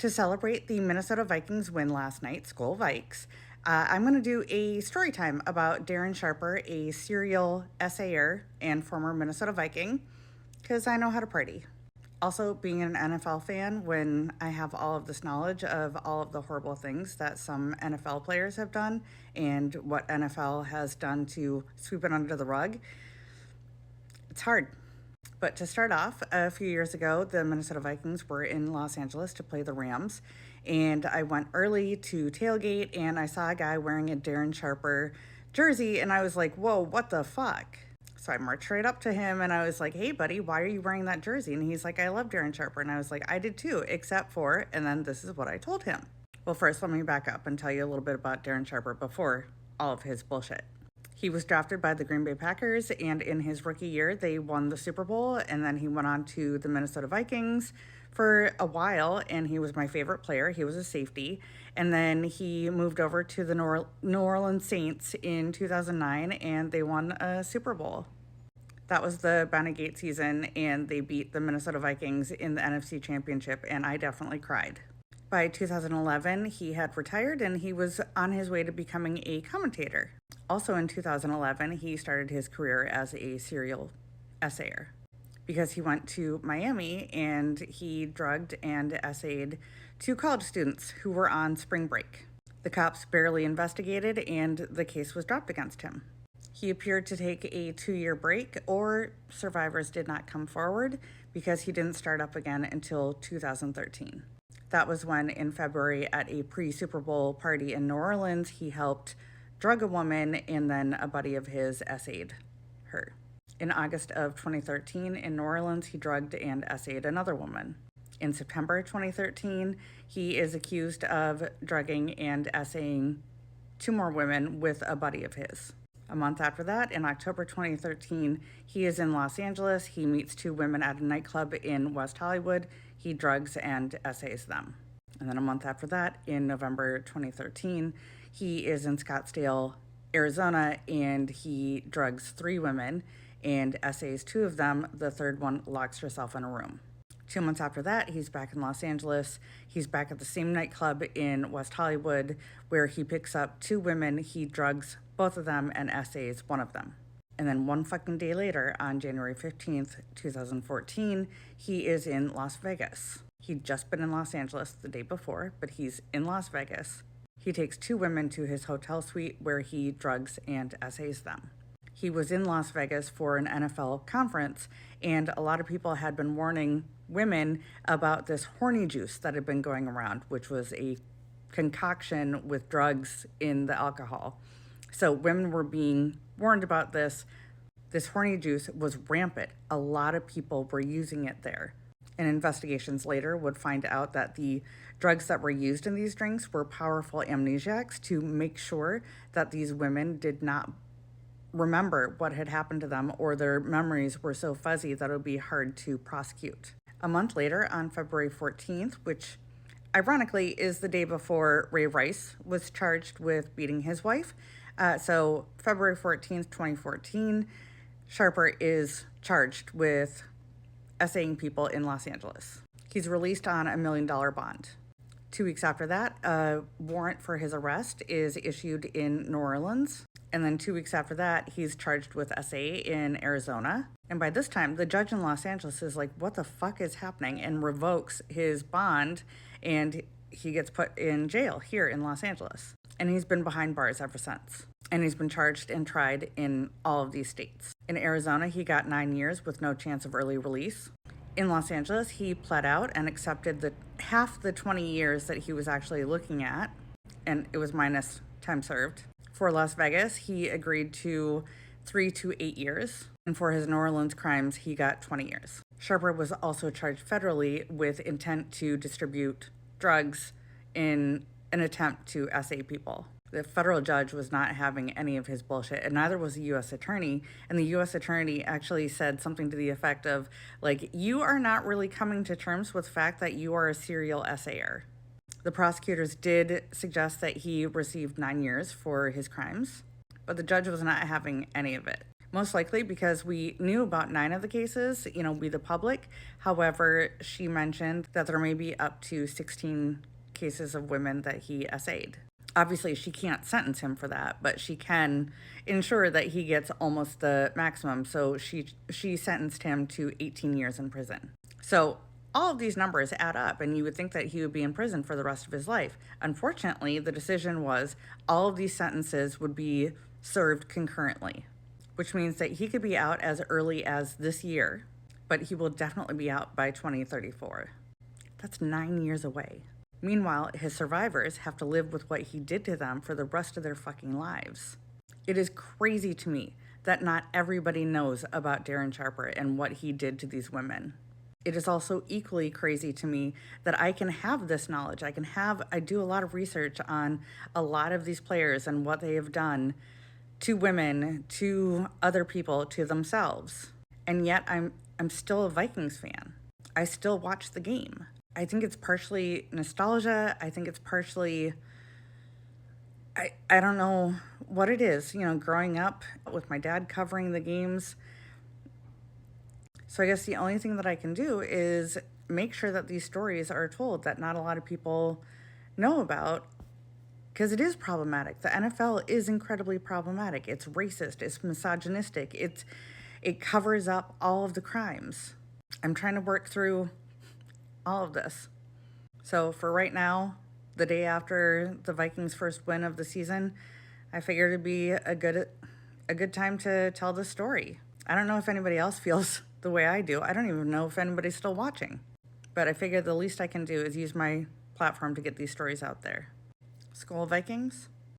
To celebrate the Minnesota Vikings win last night, Skol Vikes, I'm going to do a story time about Darren Sharper, a serial essayer and former Minnesota Viking, because I know how to party. Also, being an NFL fan, when I have all of this knowledge of all of the horrible things that some NFL players have done and what NFL has done to sweep it under the rug, it's hard. But to start off, a few years ago, the Minnesota Vikings were in Los Angeles to play the Rams. And I went early to tailgate and I saw a guy wearing a Darren Sharper jersey. And I was like, whoa, what the fuck? So I marched right up to him and I was like, hey, buddy, why are you wearing that jersey? And he's like, I love Darren Sharper. And I was like, I did too, except for, and then this is what I told him. Well, first, let me back up and tell you a little bit about Darren Sharper before all of his bullshit. He was drafted by the Green Bay Packers, and in his rookie year, they won the Super Bowl, and then he went on to the Minnesota Vikings for a while, and he was my favorite player. He was a safety, and then he moved over to the New Orleans Saints in 2009, and they won a Super Bowl. That was the Bounty Gate season, and they beat the Minnesota Vikings in the NFC Championship, and I definitely cried. By 2011, he had retired and he was on his way to becoming a commentator. Also in 2011, he started his career as a serial essayer because he went to Miami and he drugged and essayed two college students who were on spring break. The cops barely investigated and the case was dropped against him. He appeared to take a 2-year break, or survivors did not come forward because he didn't start up again until 2013. That was when, in February, at a pre-Super Bowl party in New Orleans, he helped drug a woman and then a buddy of his essayed her. In August of 2013, in New Orleans, he drugged and essayed another woman. In September 2013, he is accused of drugging and essaying 2 more women with a buddy of his. A month after that, in October 2013, he is in Los Angeles. He meets 2 women at a nightclub in West Hollywood. He drugs and essays them. And then a month after that, in November 2013, he is in Scottsdale, Arizona, and he drugs 3 women and essays 2 of them. The third one locks herself in a room. 2 months after that, he's back in Los Angeles. He's back at the same nightclub in West Hollywood where he picks up 2 women. He drugs both of them and essays one of them. And then one fucking day later, on January 15th, 2014, he is in Las Vegas. He'd just been in Los Angeles the day before, but he's in Las Vegas. He takes 2 women to his hotel suite where he drugs and essays them. He was in Las Vegas for an NFL conference, and a lot of people had been warning women about this horny juice that had been going around, which was a concoction with drugs in the alcohol. So women were being warned about this. This horny juice was rampant. A lot of people were using it there. And investigations later would find out that the drugs that were used in these drinks were powerful amnesiacs to make sure that these women did not remember what had happened to them, or their memories were so fuzzy that it would be hard to prosecute. A month later, on February 14th, which ironically is the day before Ray Rice was charged with beating his wife, so February 14th, 2014, Sharper is charged with essaying people in Los Angeles. He's released on $1 million bond. 2 weeks after that, a warrant for his arrest is issued in New Orleans. And then 2 weeks after that, he's charged with essay in Arizona. And by this time, the judge in Los Angeles is like, what the fuck is happening? And revokes his bond, and he gets put in jail here in Los Angeles. And he's been behind bars ever since. And he's been charged and tried in all of these states. In Arizona, he got 9 years with no chance of early release. In Los Angeles, he pled out and accepted half the 20 years that he was actually looking at, and it was minus time served. For Las Vegas, he agreed to 3 to 8 years, and for his New Orleans crimes, he got 20 years. Sharper was also charged federally with intent to distribute drugs in an attempt to essay people. The federal judge was not having any of his bullshit, and neither was the U.S. attorney. And the U.S. attorney actually said something to the effect of, like, you are not really coming to terms with the fact that you are a serial essayer. The prosecutors did suggest that he received 9 years for his crimes, but the judge was not having any of it. Most likely because we knew about 9 of the cases, we the public. However, she mentioned that there may be up to 16 cases of women that he essayed. Obviously, she can't sentence him for that, but she can ensure that he gets almost the maximum. So she sentenced him to 18 years in prison. So all of these numbers add up, and you would think that he would be in prison for the rest of his life. Unfortunately, the decision was all of these sentences would be served concurrently, which means that he could be out as early as this year, but he will definitely be out by 2034. That's 9 years away. Meanwhile, his survivors have to live with what he did to them for the rest of their fucking lives. It is crazy to me that not everybody knows about Darren Sharper and what he did to these women. It is also equally crazy to me that I can have this knowledge. I do a lot of research on a lot of these players and what they have done to women, to other people, to themselves. And yet I'm still a Vikings fan. I still watch the game. I think it's partially nostalgia. I think it's partially, I don't know what it is, growing up with my dad covering the games. So I guess the only thing that I can do is make sure that these stories are told that not a lot of people know about, because it is problematic. The NFL is incredibly problematic. It's racist, it's misogynistic, it covers up all of the crimes. I'm trying to work through all of this. So for right now, the day after the Vikings' first win of the season, I figured it'd be a good time to tell this story. I don't know if anybody else feels the way I do. I don't even know if anybody's still watching. But I figured the least I can do is use my platform to get these stories out there. Skol Vikings.